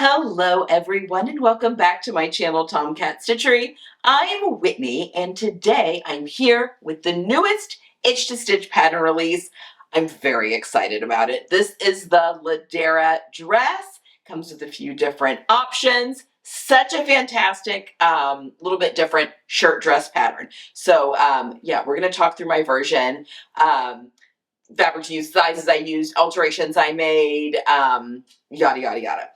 Hello everyone and welcome back to my channel Tomcat Stitchery. I'm Whitney and today I'm here with the newest Itch to Stitch pattern release. I'm very excited about it. This is the Ladera dress. Comes with a few different options. Such a fantastic, little bit different shirt dress pattern. So yeah, we're going to talk through my version. Fabrics used, sizes I used, alterations I made, yada, yada, yada.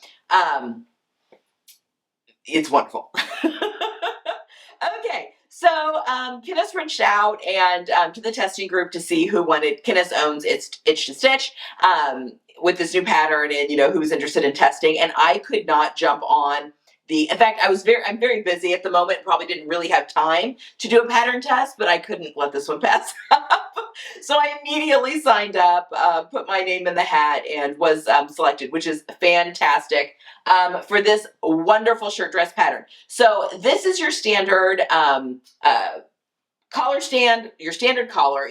It's wonderful. Okay, so Kenneth reached out and to the testing group to see who wanted. Kenneth owns Itch to Stitch with this new pattern, and who was interested in testing. And I could not jump on the. In fact, I'm very busy at the moment. Probably didn't really have time to do a pattern test, but I couldn't let this one pass up. So I immediately signed up, put my name in the hat, and was selected, which is fantastic. For this wonderful shirt dress pattern. So this is your standard collar stand, your standard collar.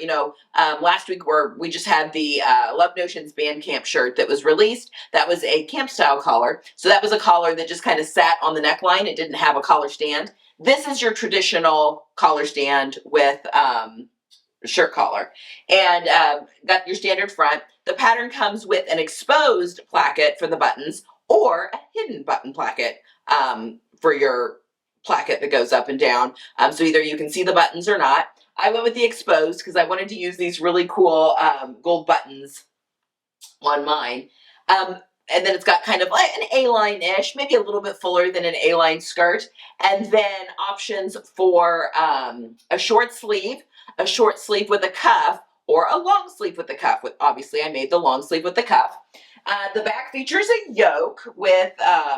Last week we just had the Love Notions band camp shirt that was released. That was a camp style collar. So that was a collar that just kind of sat on the neckline. It didn't have a collar stand. This is your traditional collar stand with shirt collar, and got your standard front. The pattern comes with an exposed placket for the buttons or a hidden button placket for your placket that goes up and down. So either you can see the buttons or not. I went with the exposed because I wanted to use these really cool gold buttons on mine. And then it's got kind of like an A-line-ish, maybe a little bit fuller than an A-line skirt. And then options for a short sleeve with a cuff, or a long sleeve with the cuff. Obviously, I made the long sleeve with the cuff. The back features a yoke with,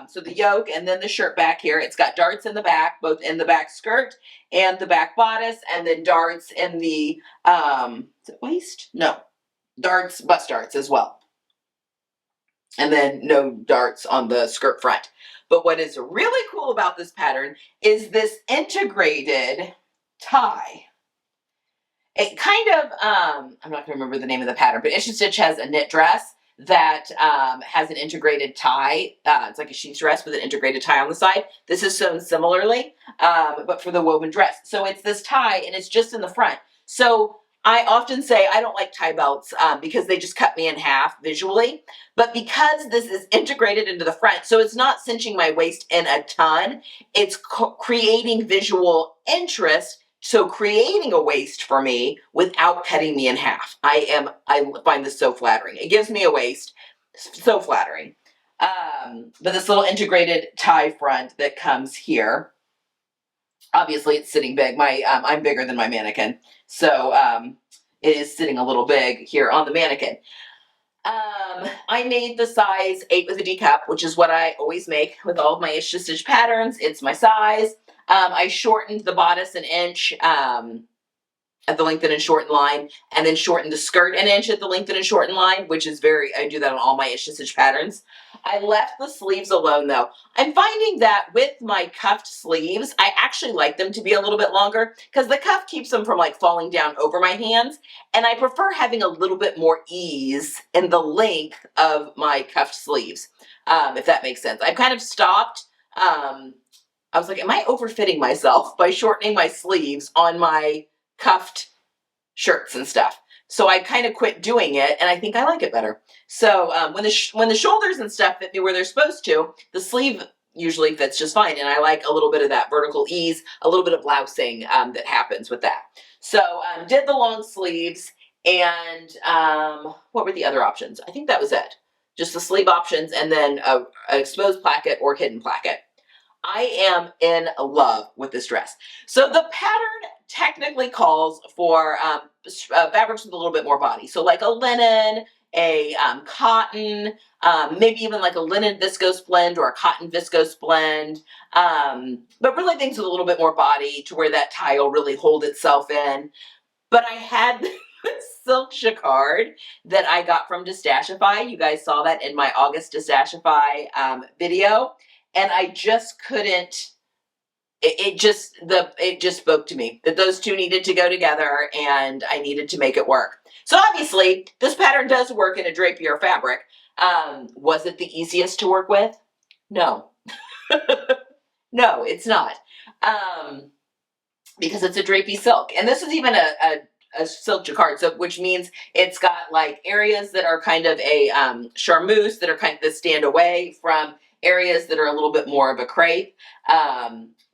so the yoke and then the shirt back here. It's got darts in the back, both in the back skirt and the back bodice, and then darts in the, is it waist? No, darts, bust darts as well. And then no darts on the skirt front. But what is really cool about this pattern is this integrated tie. It kind of, I'm not going to remember the name of the pattern, but Itch to Stitch has a knit dress that has an integrated tie. It's like a sheath dress with an integrated tie on the side. This is sewn similarly, but for the woven dress. So it's this tie, and it's just in the front. So I often say I don't like tie belts because they just cut me in half visually. But because this is integrated into the front, so it's not cinching my waist in a ton, it's creating visual interest. So creating a waist for me without cutting me in half. I find this so flattering. It gives me a waist, so flattering. But this little integrated tie front that comes here, obviously it's sitting big. I'm bigger than my mannequin, so it is sitting a little big here on the mannequin. I made the size 8 with a D cup, which is what I always make with all of my Itch to Stitch patterns. It's my size. I shortened the bodice an inch at the lengthen and shorten line, and then shortened the skirt an inch at the lengthen and shorten line, which is I do that on all my Itch to Stitch patterns. I left the sleeves alone though. I'm finding that with my cuffed sleeves, I actually like them to be a little bit longer because the cuff keeps them from like falling down over my hands, and I prefer having a little bit more ease in the length of my cuffed sleeves, if that makes sense. I've kind of stopped. I was like, am I overfitting myself by shortening my sleeves on my cuffed shirts and stuff? So I kind of quit doing it, and I think I like it better. So when the shoulders and stuff fit me where they're supposed to, the sleeve usually fits just fine, and I like a little bit of that vertical ease, a little bit of blousing that happens with that. So did the long sleeves, and what were the other options? I think that was it. Just the sleeve options, and then an exposed placket or hidden placket. I am in love with this dress. So the pattern technically calls for fabrics with a little bit more body. So like a linen, a cotton, maybe even like a linen viscose blend or a cotton viscose blend, but really things with a little bit more body to where that tie will really hold itself in. But I had this silk jacquard that I got from Destashify. You guys saw that in my August Destashify video. And I just couldn't, it just spoke to me that those two needed to go together, and I needed to make it work. So obviously this pattern does work in a drapier fabric. Was it the easiest to work with? No. No, it's not. Um, because it's a drapey silk. And this is even a silk jacquard, so which means it's got like areas that are kind of a charmeuse that are kind of that stand away from areas that are a little bit more of a crepe.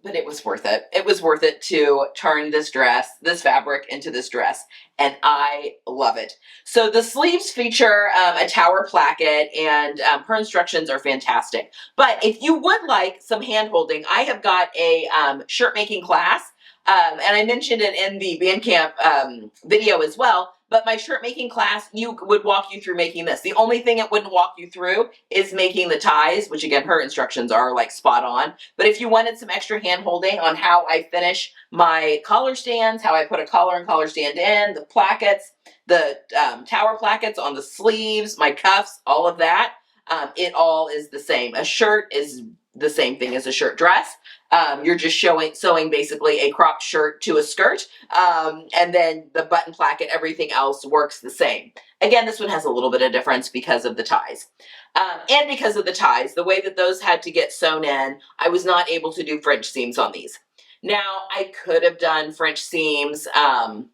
But it was worth it. It was worth it to turn this fabric into this dress, and I love it. So the sleeves feature a tower placket, and her instructions are fantastic. But if you would like some hand holding, I have got a shirt making class, and I mentioned it in the Bandcamp video as well. But my shirt making class, would walk you through making this. The only thing it wouldn't walk you through is making the ties, which again, her instructions are like spot on. But if you wanted some extra hand holding on how I finish my collar stands, how I put a collar and collar stand in, the plackets, the tower plackets on the sleeves, my cuffs, all of that, it all is the same. A shirt is the same thing as a shirt dress. You're just sewing basically a cropped shirt to a skirt, and then the button placket, everything else works the same. Again, this one has a little bit of difference because of the ties. And because of the ties, the way that those had to get sewn in, I was not able to do French seams on these. Now, I could have done French seams on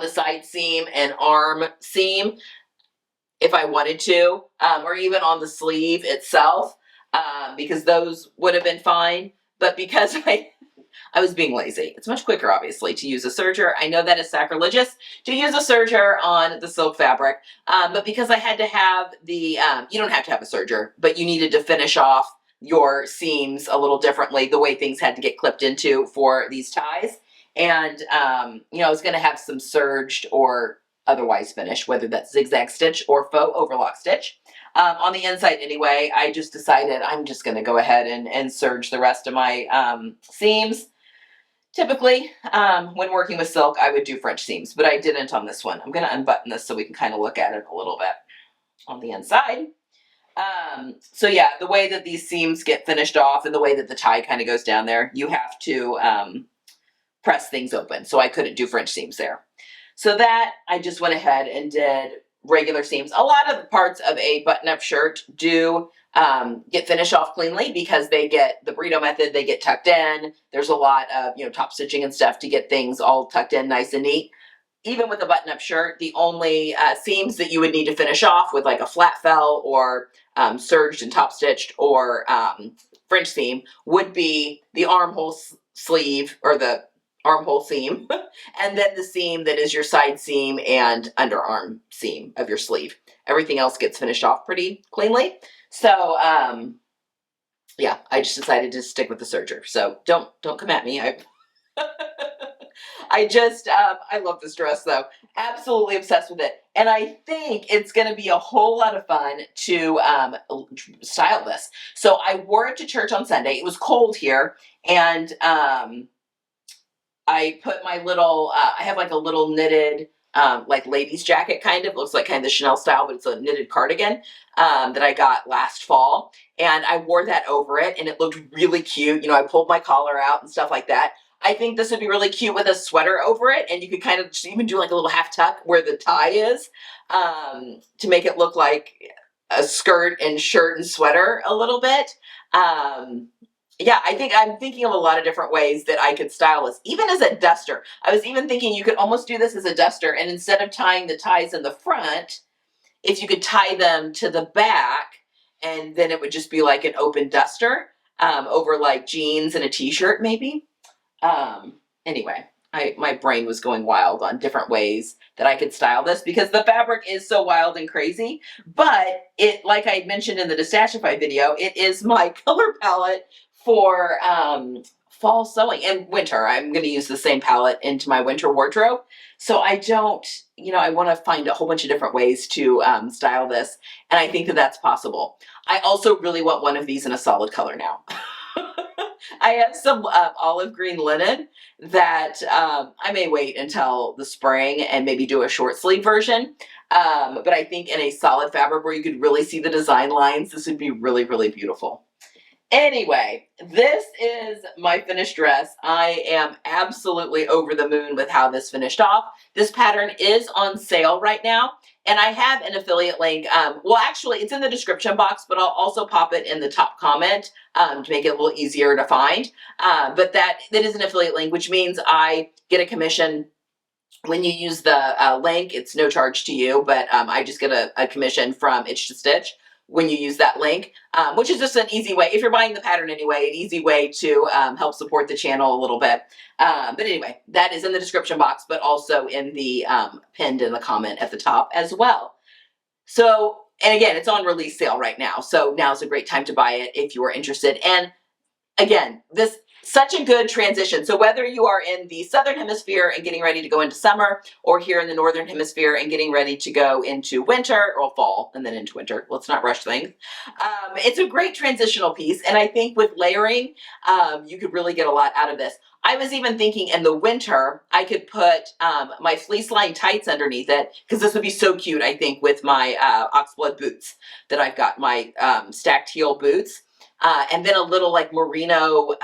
the side seam and arm seam if I wanted to, or even on the sleeve itself, because those would have been fine. But because I was being lazy, it's much quicker, obviously, to use a serger. I know that is sacrilegious to use a serger on the silk fabric, but because I had to have the, you don't have to have a serger, but you needed to finish off your seams a little differently, the way things had to get clipped into for these ties. And, you know, I was going to have some serged or otherwise finished, whether that's zigzag stitch or faux overlock stitch. On the inside anyway, I just decided I'm just going to go ahead and serge the rest of my seams. Typically, when working with silk, I would do French seams, but I didn't on this one. I'm going to unbutton this so we can kind of look at it a little bit on the inside. So yeah, the way that these seams get finished off and the way that the tie kind of goes down there, you have to press things open. So I couldn't do French seams there. So that I just went ahead and did regular seams. A lot of the parts of a button-up shirt do get finished off cleanly because they get the burrito method, they get tucked in. There's a lot of, you know, top stitching and stuff to get things all tucked in nice and neat. Even with a button-up shirt, the only seams that you would need to finish off with like a flat fell or serged and top stitched or French seam would be the armhole sleeve or the armhole seam, and then the seam that is your side seam and underarm seam of your sleeve. Everything else gets finished off pretty cleanly. So, yeah, I just decided to stick with the serger. So don't come at me. I love this dress though. Absolutely obsessed with it. And I think it's going to be a whole lot of fun to style this. So I wore it to church on Sunday. It was cold here, and I put my little, I have like a little knitted, like ladies jacket kind of, looks like kind of the Chanel style, but it's a knitted cardigan that I got last fall. And I wore that over it and it looked really cute. You know, I pulled my collar out and stuff like that. I think this would be really cute with a sweater over it. And you could kind of just even do like a little half tuck where the tie is to make it look like a skirt and shirt and sweater a little bit. Yeah, I think I'm thinking of a lot of different ways that I could style this, even as a duster. I was even thinking you could almost do this as a duster, and instead of tying the ties in the front, if you could tie them to the back, and then it would just be like an open duster over like jeans and a t-shirt maybe. Anyway, my brain was going wild on different ways that I could style this because the fabric is so wild and crazy, but it, like I mentioned in the Destashify video, it is my color palette for fall sewing and winter. I'm going to use the same palette into my winter wardrobe. So I don't, you know, I want to find a whole bunch of different ways to style this. And I think that that's possible. I also really want one of these in a solid color now. I have some olive green linen that I may wait until the spring and maybe do a short sleeve version. But I think in a solid fabric where you could really see the design lines, this would be really, really beautiful. Anyway, this is my finished dress. I am absolutely over the moon with how this finished off. This pattern is on sale right now, and I have an affiliate link. Well, actually, it's in the description box, but I'll also pop it in the top comment to make it a little easier to find. But that is an affiliate link, which means I get a commission when you use the link. It's no charge to you, but I just get a commission from Itch to Stitch when you use that link, which is just an easy way, if you're buying the pattern anyway, an easy way to help support the channel a little bit. But anyway, that is in the description box, but also in the pinned in the comment at the top as well. So, and again, it's on release sale right now. So now's a great time to buy it if you are interested. And again, this such a good transition. So whether you are in the Southern Hemisphere and getting ready to go into summer, or here in the Northern Hemisphere and getting ready to go into winter or fall and then into winter, let's not rush things. It's a great transitional piece. And I think with layering, you could really get a lot out of this. I was even thinking in the winter, I could put my fleece line tights underneath it, because this would be so cute, I think, with my oxblood boots that I've got, my stacked heel boots. And then a little like merino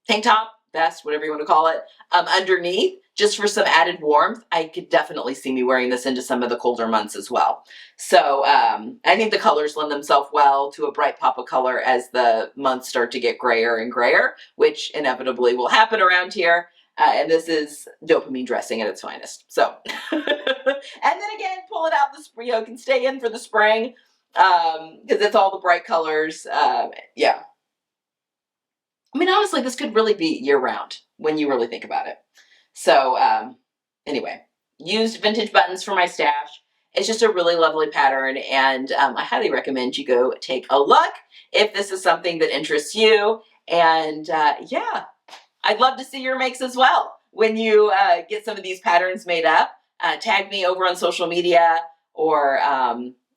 tank top, vest, whatever you want to call it, underneath, just for some added warmth. I could definitely see me wearing this into some of the colder months as well. So I think the colors lend themselves well to a bright pop of color as the months start to get grayer and grayer, which inevitably will happen around here. And this is dopamine dressing at its finest. So, and then again, pull it out, it can stay in for the spring, because it's all the bright colors. Yeah. I mean, honestly, this could really be year round when you really think about it. So anyway, used vintage buttons for my stash. It's just a really lovely pattern, and I highly recommend you go take a look if this is something that interests you. And yeah, I'd love to see your makes as well. When you get some of these patterns made up, tag me over on social media, or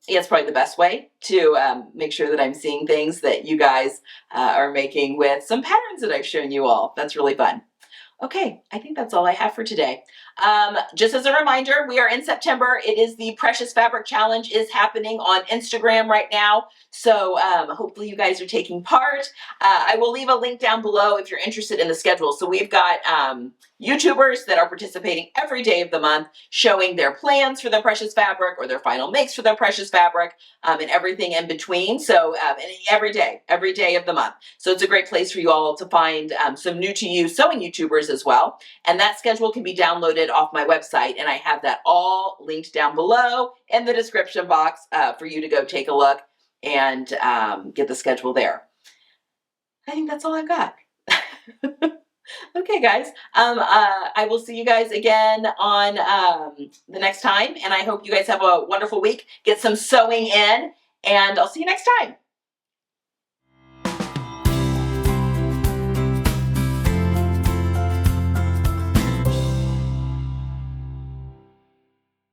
yeah, it's probably the best way to make sure that I'm seeing things that you guys are making with some patterns that I've shown you all. That's really fun. Okay, I think that's all I have for today. Just as a reminder, we are in September. It is the Precious Fabric Challenge is happening on Instagram right now. So hopefully you guys are taking part. I will leave a link down below if you're interested in the schedule. So we've got YouTubers that are participating every day of the month, showing their plans for their precious fabric or their final makes for their precious fabric, and everything in between. So every day of the month. So it's a great place for you all to find some new to you sewing YouTubers as well. And that schedule can be downloaded off my website, and I have that all linked down below in the description box for you to go take a look and get the schedule there. I think that's all I've got. Okay, guys. I will see you guys again on the next time, and I hope you guys have a wonderful week. Get some sewing in, and I'll see you next time.